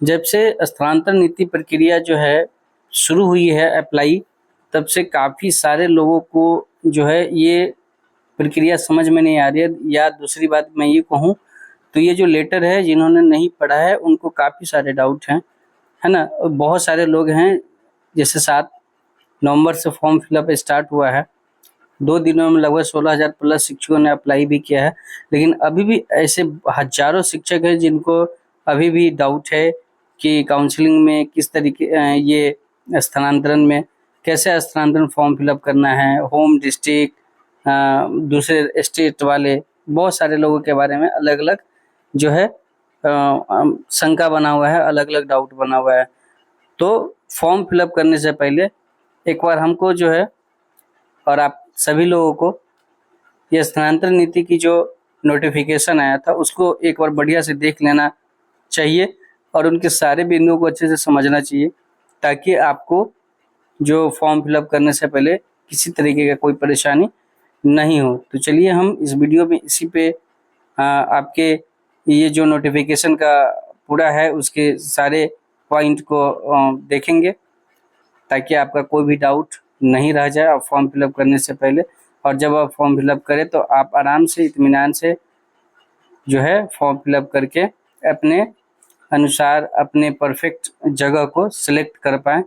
जब से स्थानांतरण नीति प्रक्रिया जो है शुरू हुई है अप्लाई, तब से काफ़ी सारे लोगों को जो है ये प्रक्रिया समझ में नहीं आ रही है। या दूसरी बात मैं ये कहूँ तो ये जो लेटर है, जिन्होंने नहीं पढ़ा है उनको काफ़ी सारे डाउट हैं, है ना। बहुत सारे लोग हैं, जैसे 7 नवंबर से फॉर्म फिलअप स्टार्ट हुआ है, 2 दिनों में लगभग 16,000 प्लस शिक्षकों ने अप्लाई भी किया है। लेकिन अभी भी ऐसे हजारों शिक्षक हैं जिनको अभी भी डाउट है कि काउंसलिंग में किस तरीके ये स्थानांतरण में कैसे स्थानांतरण फॉर्म फिलअप करना है, होम डिस्ट्रिक्ट, दूसरे स्टेट वाले, बहुत सारे लोगों के बारे में अलग अलग जो है शंका बना हुआ है, अलग अलग डाउट बना हुआ है। तो फॉर्म फिलअप करने से पहले एक बार हमको जो है, और आप सभी लोगों को, ये स्थानांतरण नीति की जो नोटिफिकेशन आया था उसको एक बार बढ़िया से देख लेना चाहिए और उनके सारे बिंदुओं को अच्छे से समझना चाहिए, ताकि आपको जो फॉर्म फिलअप करने से पहले किसी तरीके का कोई परेशानी नहीं हो। तो चलिए हम इस वीडियो में इसी पे आपके ये जो नोटिफिकेशन का पूरा है उसके सारे पॉइंट को देखेंगे, ताकि आपका कोई भी डाउट नहीं रह जाए आप फॉर्म फिलअप करने से पहले। और जब आप फॉर्म फिलअप करें तो आप आराम से इत्मीनान से जो है फॉर्म फिलअप करके अपने अनुसार अपने परफेक्ट जगह को सिलेक्ट कर पाएँ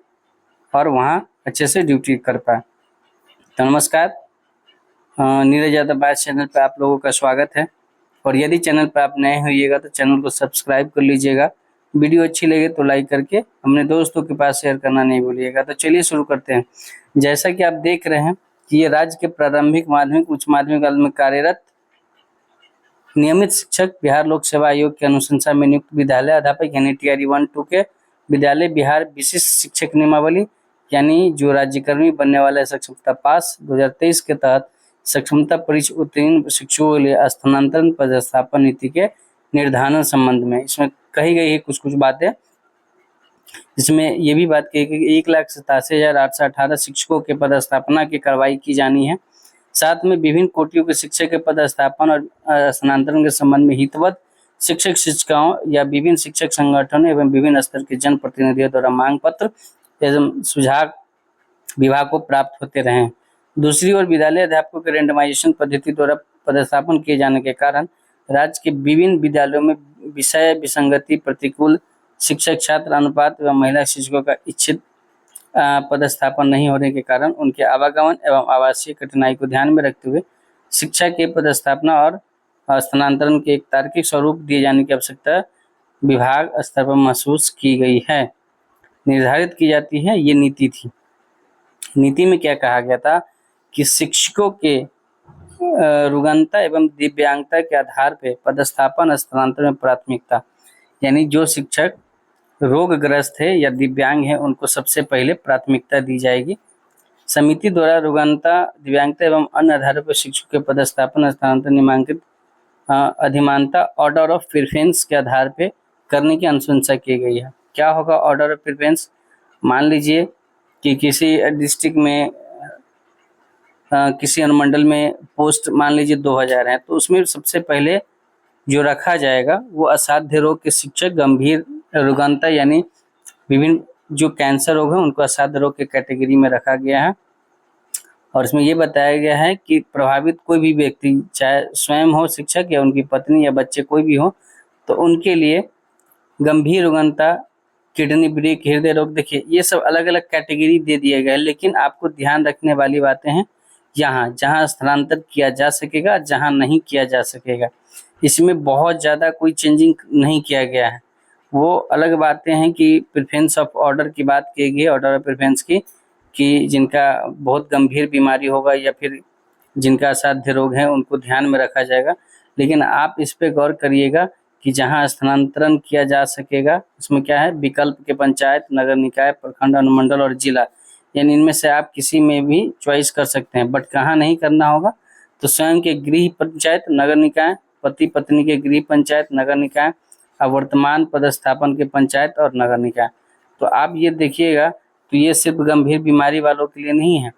और वहाँ अच्छे से ड्यूटी कर पाएँ। तो नमस्कार, नीरज यादव बायस चैनल पर आप लोगों का स्वागत है। और यदि चैनल पर आप नए होइएगा तो चैनल को सब्सक्राइब कर लीजिएगा। वीडियो अच्छी लगे तो लाइक करके अपने दोस्तों के पास शेयर करना नहीं भूलिएगा। तो चलिए शुरू करते हैं। जैसा कि आप देख रहे हैं कि ये राज्य के प्रारंभिक माध्यमिक उच्च माध्यमिक में कार्यरत नियमित शिक्षक बिहार लोक सेवा आयोग के अनुशंसा में नियुक्त विद्यालय अध्यापक यानी टीआरई 1-2 के विद्यालय बिहार विशिष्ट शिक्षक नियमावली यानी जो राज्यकर्मी बनने वाले सक्षमता पास 2023 के तहत सक्षमता परीक्षा उत्तीर्ण शिक्षकों के लिए स्थानांतरण पदस्थापन नीति के निर्धारण संबंध में इसमें कही गई है कुछ बातें। इसमें ये भी बात कही कि 1,87,818 शिक्षकों के पदस्थापना की कार्रवाई की जानी है। साथ में विभिन्न कोटियों के शिक्षक के पदस्थापन और स्थानांतरण के संबंध में हितवत शिक्षक शिक्षिकाओं या विभिन्न शिक्षक संगठनों एवं विभिन्न स्तर के जनप्रतिनिधियों द्वारा मांग पत्र एवं सुझाव विभाग को प्राप्त होते रहे। दूसरी ओर विद्यालय अध्यापकों के रेंडमाइजेशन पद्धति द्वारा पदस्थापन किए जाने के कारण राज्य के विभिन्न विद्यालयों में विषय विसंगति, प्रतिकूल शिक्षक छात्र अनुपात एवं महिला शिक्षकों का इच्छित पदस्थापन नहीं होने के कारण उनके आवागमन एवं आवासीय कठिनाई को ध्यान में रखते हुए शिक्षा के पदस्थापना और स्थानांतरण के एक तार्किक स्वरूप दिए जाने की आवश्यकता विभाग स्तर पर महसूस की गई है, निर्धारित की जाती है। ये नीति थी। नीति में क्या कहा गया था कि शिक्षकों के रुग्णता एवं दिव्यांगता के आधार पर पदस्थापन स्थानांतरण में प्राथमिकता, यानी जो शिक्षक रोगग्रस्त है या दिव्यांग है उनको सबसे पहले प्राथमिकता दी जाएगी। समिति द्वारा रुग्णता, दिव्यांगता एवं अन्य आधारों पर शिक्षकों के पदस्थापन स्थानांतरण निम्नांकित अधिमानता ऑर्डर ऑफ प्रेफरेंस के आधार पर करने की अनुशंसा की गई है। क्या होगा ऑर्डर ऑफ प्रेफरेंस? मान लीजिए कि किसी डिस्ट्रिक्ट में किसी अनुमंडल में पोस्ट मान लीजिए 2000 है, तो उसमें सबसे पहले जो रखा जाएगा वो असाध्य रोग के शिक्षक, गंभीर रुग्णता यानी विभिन्न जो कैंसर रोग है उनको असाध्य रोग के कैटेगरी में रखा गया है। और इसमें ये बताया गया है कि प्रभावित कोई भी व्यक्ति, चाहे स्वयं हो शिक्षक या उनकी पत्नी या बच्चे कोई भी हो, तो उनके लिए गंभीर रुग्णता, किडनी ब्रेक, हृदय रोग, देखिए ये सब अलग अलग कैटेगरी दे दिए गए। लेकिन आपको ध्यान रखने वाली बातें हैं यहाँ, जहाँ स्थानांतरित किया जा सकेगा, जहाँ नहीं किया जा सकेगा, इसमें बहुत ज़्यादा कोई चेंजिंग नहीं किया गया है। वो अलग बातें हैं कि प्रेफरेंस ऑफ ऑर्डर की बात की गई, ऑर्डर ऑफ प्रेफरेंस की, कि जिनका बहुत गंभीर बीमारी होगा या फिर जिनका असाध्य रोग है उनको ध्यान में रखा जाएगा। लेकिन आप इस पे गौर करिएगा कि जहाँ स्थानांतरण किया जा सकेगा उसमें क्या है, विकल्प के पंचायत, नगर निकाय, प्रखंड, अनुमंडल और जिला, यानी इनमें से आप किसी में भी चॉइस कर सकते हैं। बट कहाँ नहीं करना होगा, तो स्वयं के गृह पंचायत, नगर निकाय, पति पत्नी के गृह पंचायत, नगर निकाय, वर्तमान पदस्थापन के पंचायत और नगर निकाय। तो आप ये देखिएगा, तो ये सिर्फ गंभीर बीमारी वालों के लिए नहीं है।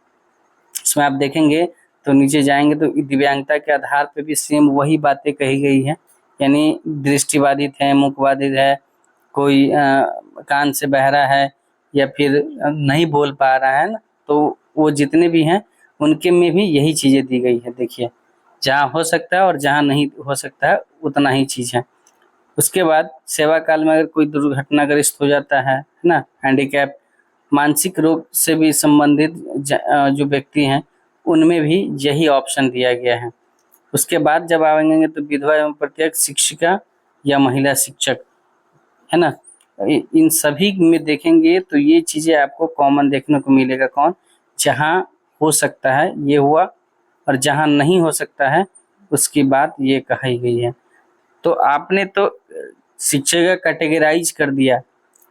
इसमें आप देखेंगे तो नीचे जाएंगे तो दिव्यांगता के आधार पे भी सेम वही बातें कही गई है, यानी दृष्टिबाधित है, मुखबाधित है, कोई कान से बहरा है या फिर नहीं बोल पा रहा है ना, तो वो जितने भी हैं उनके में भी यही चीज़ें दी गई है। देखिए, जहाँ हो सकता है और जहाँ नहीं हो सकता है उतना ही चीज़ है। उसके बाद सेवा काल में अगर कोई दुर्घटनाग्रस्त हो जाता है ना, हैंडीकैप, मानसिक रोग से भी संबंधित जो व्यक्ति हैं उनमें भी यही ऑप्शन दिया गया है। उसके बाद जब आएंगे तो विधवा एवं प्रत्येक शिक्षिका या महिला शिक्षक, है ना, इन सभी में देखेंगे तो ये चीज़ें आपको कॉमन देखने को मिलेगा। कौन, जहाँ हो सकता है ये हुआ और जहाँ नहीं हो सकता है उसकी बात ये कही गई है। तो आपने तो शिक्षक का कैटेगराइज कर दिया,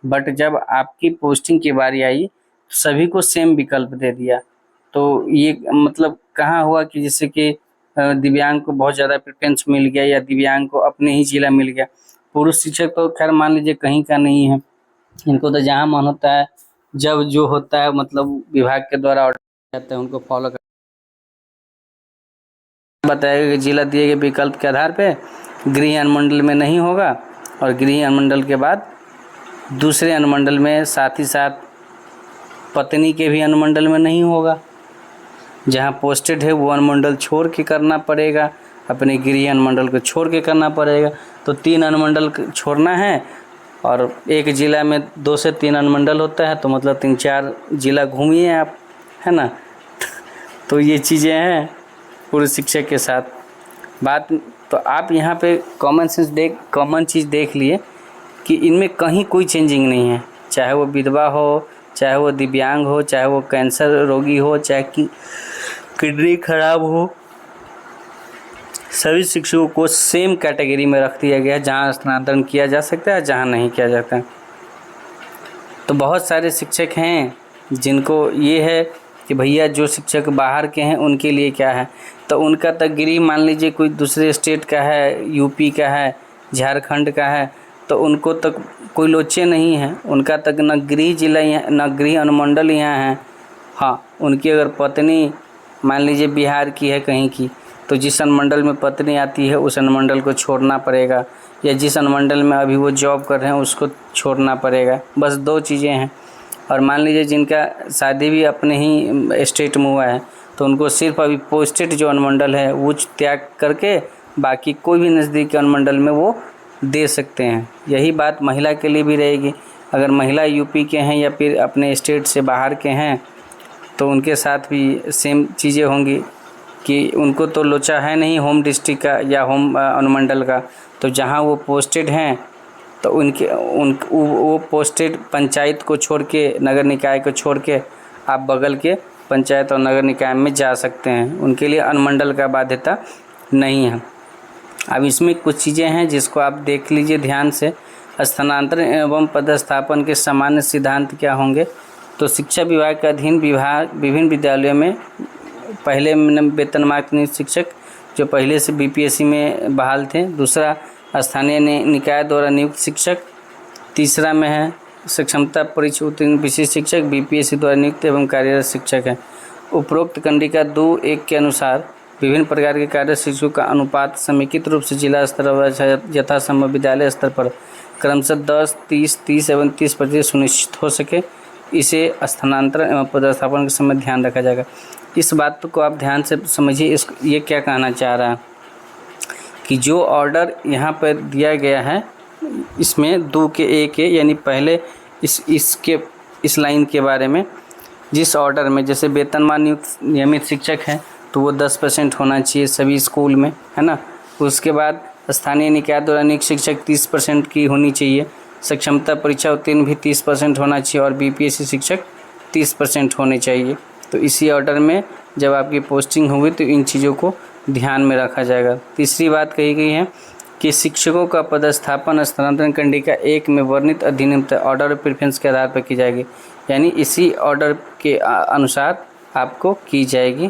बट जब आपकी पोस्टिंग की बारी आई तो सभी को सेम विकल्प दे दिया। तो ये मतलब कहाँ हुआ कि जैसे कि दिव्यांग को बहुत ज़्यादा प्रेफरेंस मिल गया या दिव्यांग को अपने ही जिला मिल गया। पुरुष शिक्षक तो खैर मान लीजिए कहीं का नहीं है, इनको तो जहाँ मन होता है जब जो होता है मतलब विभाग के द्वारा ऑर्डर जाते हैं उनको फॉलो कर बताएगा कि जिला दिए गए विकल्प के आधार पे गृह अनुमंडल में नहीं होगा और गृह अनुमंडल के बाद दूसरे अनुमंडल में, साथ ही साथ पत्नी के भी अनुमंडल में नहीं होगा। जहाँ पोस्टेड है वो अनुमंडल छोड़ के करना पड़ेगा, अपने गृह अनुमंडल को छोड़ के करना पड़ेगा। तो 3 अनुमंडल छोड़ना है और एक ज़िला में 2 से 3 अनुमंडल होता है, तो मतलब 3-4 ज़िला घूमिए आप, है ना। तो ये चीज़ें हैं पूर्व शिक्षक के साथ बात। तो आप यहाँ पे कॉमन चीज़ देख लिए कि इनमें कहीं कोई चेंजिंग नहीं है, चाहे वो विधवा हो, चाहे वो दिव्यांग हो, चाहे वो कैंसर रोगी हो, चाहे कि किडनी खराब हो, सभी शिक्षकों को सेम कैटेगरी में रख दिया गया है, जहाँ स्थानांतरण किया जा सकता है, जहाँ नहीं किया जाता है। तो बहुत सारे शिक्षक हैं जिनको ये है कि भैया जो शिक्षक बाहर के हैं उनके लिए क्या है, तो उनका तक गृह मान लीजिए कोई दूसरे स्टेट का है, यूपी का है, झारखंड का है, तो उनको तक कोई लोचे नहीं है, उनका तक न गृह जिला यहाँ, न गृह अनुमंडल यहाँ है। हाँ, उनकी अगर पत्नी मान लीजिए बिहार की है कहीं की, तो जिस अनुमंडल में पत्नी आती है उस अनुमंडल को छोड़ना पड़ेगा, या जिस अनुमंडल में अभी वो जॉब कर रहे हैं उसको छोड़ना पड़ेगा। बस 2 चीज़ें हैं। और मान लीजिए जिनका शादी भी अपने ही स्टेट में हुआ है तो उनको सिर्फ अभी पोस्टेड जो अनुमंडल है वो त्याग करके बाकी कोई भी नज़दीकी अनुमंडल में वो दे सकते हैं। यही बात महिला के लिए भी रहेगी। अगर महिला यूपी के हैं या फिर अपने स्टेट से बाहर के हैं तो उनके साथ भी सेम चीज़ें होंगी कि उनको तो लोचा है नहीं होम डिस्ट्रिक्ट का या होम अनुमंडल का, तो जहाँ वो पोस्टेड हैं तो वो पोस्टेड पंचायत को छोड़ के, नगर निकाय को छोड़ के आप बगल के पंचायत और नगर निकाय में जा सकते हैं, उनके लिए अनुमंडल का बाध्यता नहीं है। अब इसमें कुछ चीज़ें हैं जिसको आप देख लीजिए ध्यान से। स्थानांतरण एवं पदस्थापन के सामान्य सिद्धांत क्या होंगे, तो शिक्षा विभाग के अधीन विभिन्न विद्यालयों में पहले वेतनमान नियुक्त शिक्षक जो पहले से बीपीएससी में बहाल थे, दूसरा स्थानीय निकाय द्वारा नियुक्त शिक्षक, तीसरा में है सक्षमता परीक्षा उत्तीर्ण विशिष्ट शिक्षक बीपीएससी द्वारा नियुक्त एवं कार्यरत शिक्षक है। उपरोक्त कंडिका 2(1) के अनुसार विभिन्न प्रकार के कार्यरत शिक्षकों का अनुपात समेकित रूप से जिला स्तर व यथासंभव विद्यालय स्तर पर क्रमशः 10, 30, 30 एवं 30% सुनिश्चित हो सके, इसे स्थानांतरण एवं पदस्थापन के समय ध्यान रखा जाएगा। इस बात को आप ध्यान से समझिए। ये क्या कहना चाह रहा है कि जो ऑर्डर यहाँ पर दिया गया है इसमें 2(1) यानी पहले इस लाइन के बारे में, जिस ऑर्डर में जैसे वेतनमान नियमित शिक्षक हैं तो वो 10% होना चाहिए सभी स्कूल में, है ना। उसके बाद स्थानीय निकाय द्वारा नियुक्त शिक्षक 30% की होनी चाहिए, सक्षमता परीक्षा उत्तीर्ण भी 30% होना चाहिए और बीपीएससी शिक्षक 30% होने चाहिए। तो इसी ऑर्डर में जब आपकी पोस्टिंग होगी तो इन चीज़ों को ध्यान में रखा जाएगा। तीसरी बात कही गई है कि शिक्षकों का पदस्थापन स्थानांतरण कंडिका 1 में वर्णित अधिनियम ऑर्डर ऑफ प्रेफरेंस के आधार पर की जाएगी, यानी इसी ऑर्डर के अनुसार आपको की जाएगी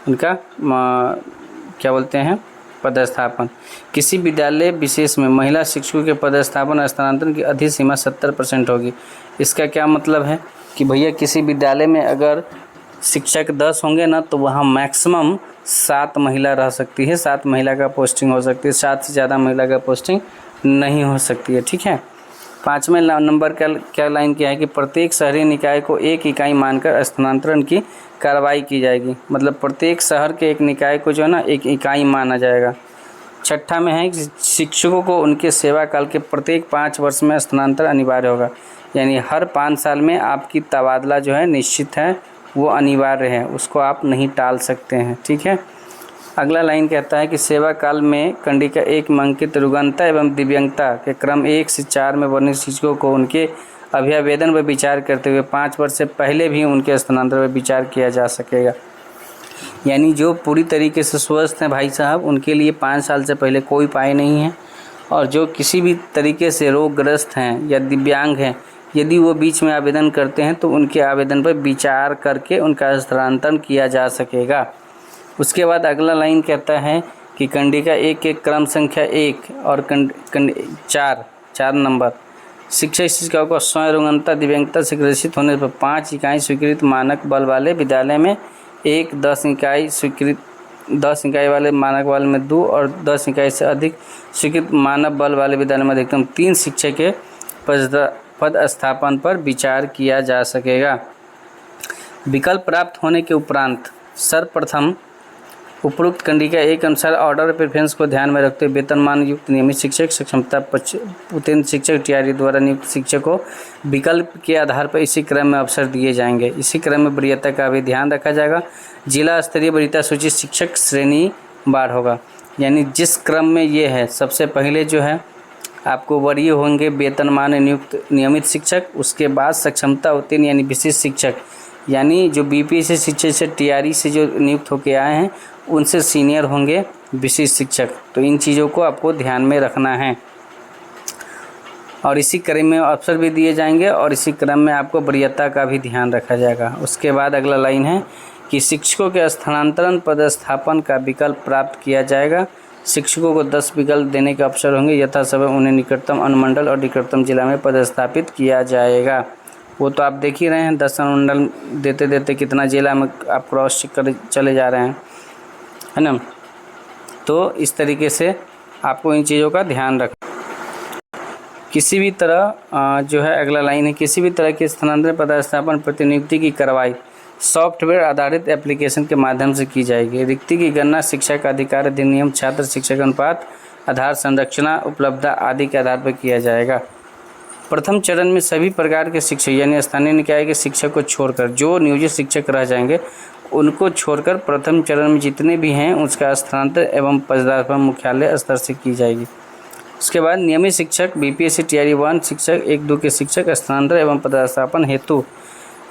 उनका क्या बोलते हैं पदस्थापन। किसी विद्यालय विशेष में महिला शिक्षकों के पदस्थापन स्थानांतरण की अधिसीमा 70% होगी। इसका क्या मतलब है कि भैया किसी विद्यालय में अगर शिक्षक 10 होंगे ना तो वहाँ मैक्सिमम 7 महिला रह सकती है, 7 महिला का पोस्टिंग हो सकती है, 7 से ज़्यादा महिला का पोस्टिंग नहीं हो सकती है, ठीक है। 5वें नंबर का क्या लाइन क्या है कि प्रत्येक शहरी निकाय को एक इकाई मानकर स्थानांतरण की कार्रवाई की जाएगी। मतलब प्रत्येक शहर के एक निकाय को जो है ना एक इकाई माना जाएगा। 6ठा में है कि शिक्षकों को उनके सेवा काल के प्रत्येक 5 वर्ष में स्थानांतरण अनिवार्य होगा। यानी हर 5 साल में आपकी तबादला जो है निश्चित है, वो अनिवार्य है, उसको आप नहीं टाल सकते हैं। ठीक है। अगला लाइन कहता है कि सेवा काल में कंडिका 1 में अंकित रुग्णता एवं दिव्यांगता के क्रम 1 से 4 में वर्णित शिक्षकों को उनके अभ्यावेदन पर विचार करते हुए 5 वर्ष से पहले भी उनके स्थानांतरण पर विचार किया जा सकेगा। यानी जो पूरी तरीके से स्वस्थ हैं भाई साहब, उनके लिए 5 साल से पहले कोई उपाय नहीं है। और जो किसी भी तरीके से रोगग्रस्त हैं या दिव्यांग हैं, यदि वो बीच में आवेदन करते हैं तो उनके आवेदन पर विचार करके उनका स्थानांतरण किया जा सकेगा। उसके बाद अगला लाइन कहता है कि कंडिका 1 के क्रम संख्या 1 और 4 नंबर शिक्षक शिक्षिकाओं को स्वयं रुग्णता दिव्यांगता से ग्रसित होने पर 5 इकाई स्वीकृत मानक बल वाले विद्यालय में 1, 10 इकाई वाले मानक बल में 2 और 10 इकाई से अधिक स्वीकृत मानव बल वाले विद्यालय में अधिकतम 3 शिक्षक के पदस्थापन पर विचार किया जा सकेगा। विकल्प प्राप्त होने के उपरांत सर्वप्रथम उपरोक्त कंडिका 1 अनुसार ऑर्डर प्रेफरेंस को ध्यान में रखते हुए वेतनमान युक्त नियमित शिक्षक सक्षमता उत्तीर्ण शिक्षक टीआरई द्वारा नियुक्त शिक्षक को विकल्प के आधार पर इसी क्रम में अवसर दिए जाएंगे। इसी क्रम में वरीयता का भी ध्यान रखा जाएगा। जिला स्तरीय वरीयता सूची शिक्षक श्रेणी वार होगा। यानी जिस क्रम में ये है, सबसे पहले जो है आपको वरीय होंगे वेतनमान नियुक्त नियमित शिक्षक, उसके बाद सक्षमता उत्तीर्ण यानी विशिष्ट शिक्षक, यानी जो बीपीएससी शिक्षक से टीआरई से जो नियुक्त होकर आए हैं उनसे सीनियर होंगे विशिष्ट शिक्षक। तो इन चीज़ों को आपको ध्यान में रखना है और इसी क्रम में अवसर भी दिए जाएंगे और इसी क्रम में आपको वरीयता का भी ध्यान रखा जाएगा। उसके बाद अगला लाइन है कि शिक्षकों के स्थानांतरण पदस्थापन का विकल्प प्राप्त किया जाएगा। शिक्षकों को 10 विकल्प देने के अवसर होंगे। यथासमय उन्हें निकटतम अनुमंडल और निकटतम जिला में पदस्थापित किया जाएगा। वो तो आप देख ही रहे हैं, 10 अनुमंडल देते देते कितना जिला में आप क्रॉस कर चले जा रहे हैं, है ना। तो इस तरीके से आपको इन चीज़ों का ध्यान रखना। किसी भी तरह जो है अगला लाइन है, किसी भी तरह के स्थानांतरण पदस्थापन प्रतिनियुक्ति की कार्रवाई सॉफ्टवेयर आधारित एप्लीकेशन के माध्यम से की जाएगी। रिक्ति की गणना शिक्षा का अधिकार अधिनियम, छात्र शिक्षक अनुपात, आधार संरचना, उपलब्धता आदि के आधार पर किया जाएगा। प्रथम चरण में सभी प्रकार के शिक्षक यानी स्थानीय निकाय के शिक्षक को छोड़कर जो नियोजित शिक्षक रह जाएंगे उनको छोड़कर प्रथम चरण में जितने भी हैं उसका स्थानांतरण एवं पदस्थापन मुख्यालय स्तर से की जाएगी। उसके बाद नियमित शिक्षक बीपीएससी टीआरई 1 शिक्षक 1-2 के शिक्षक स्थानांतरण एवं पदस्थापन हेतु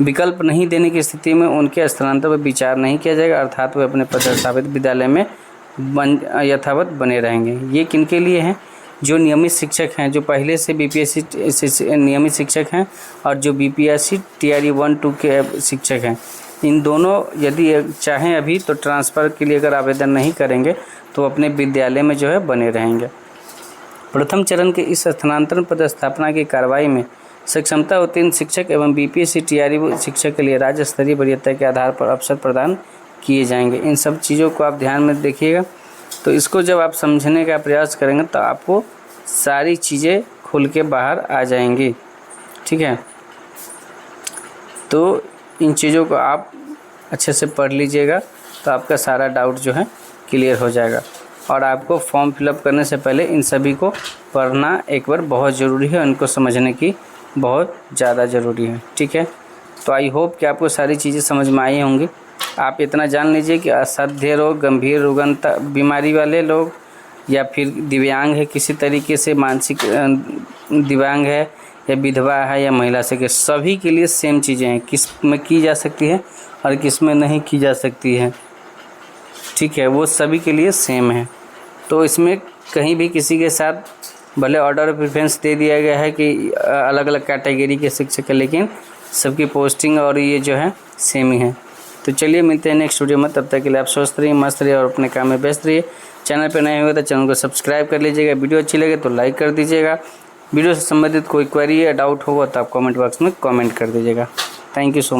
विकल्प नहीं देने की स्थिति में उनके स्थानांतरण पर विचार नहीं किया जाएगा, अर्थात वे अपने पदस्थापित विद्यालय में यथावत बने रहेंगे। ये किनके लिए हैं? जो नियमित शिक्षक हैं, जो पहले से बीपीएससी नियमित शिक्षक हैं और जो बीपीएससी टीआरई 1-2 के शिक्षक हैं। इन दोनों यदि चाहें अभी तो ट्रांसफ़र के लिए अगर आवेदन नहीं करेंगे तो अपने विद्यालय में जो है बने रहेंगे। प्रथम चरण के इस स्थानांतरण पदस्थापना की कार्रवाई में सक्षमता उत्तीर्ण शिक्षक एवं बीपीएससी टीआरई शिक्षक के लिए राज्य स्तरीय वरीयता के आधार पर अवसर प्रदान किए जाएंगे। इन सब चीज़ों को आप ध्यान में देखिएगा। तो इसको जब आप समझने का प्रयास करेंगे तो आपको सारी चीज़ें खुल के बाहर आ जाएंगी। ठीक है, तो इन चीज़ों को आप अच्छे से पढ़ लीजिएगा तो आपका सारा डाउट जो है क्लियर हो जाएगा। और आपको फॉर्म फिलअप करने से पहले इन सभी को पढ़ना एक बार बहुत ज़रूरी है, इनको समझने की बहुत ज़्यादा ज़रूरी है। ठीक है, तो आई होप कि आपको सारी चीज़ें समझ में आई होंगी। आप इतना जान लीजिए कि असाध्य रोग, गंभीर रुग्णता बीमारी वाले लोग या फिर दिव्यांग है, किसी तरीके से मानसिक दिव्यांग है या विधवा है या महिला से, सभी के लिए सेम चीज़ें हैं, किस में की जा सकती है और किस में नहीं की जा सकती है। ठीक है, वो सभी के लिए सेम है। तो इसमें कहीं भी किसी के साथ भले ऑर्डर प्रेफरेंस दे दिया गया है कि अलग अलग कैटेगरी के शिक्षक है, लेकिन सबकी पोस्टिंग और ये जो है सेम ही है। तो चलिए मिलते हैं नेक्स्ट वीडियो में, तब तक के लिए आप स्वस्थ रहिए, मस्त रहिए और अपने काम में व्यस्त रहिए। चैनल पर नए हुए तो चैनल को सब्सक्राइब कर लीजिएगा। वीडियो अच्छी लगे तो लाइक कर दीजिएगा। वीडियो से संबंधित कोई क्वेरी या डाउट होगा तो आप कमेंट बॉक्स में कमेंट कर दीजिएगा। Thank you so much.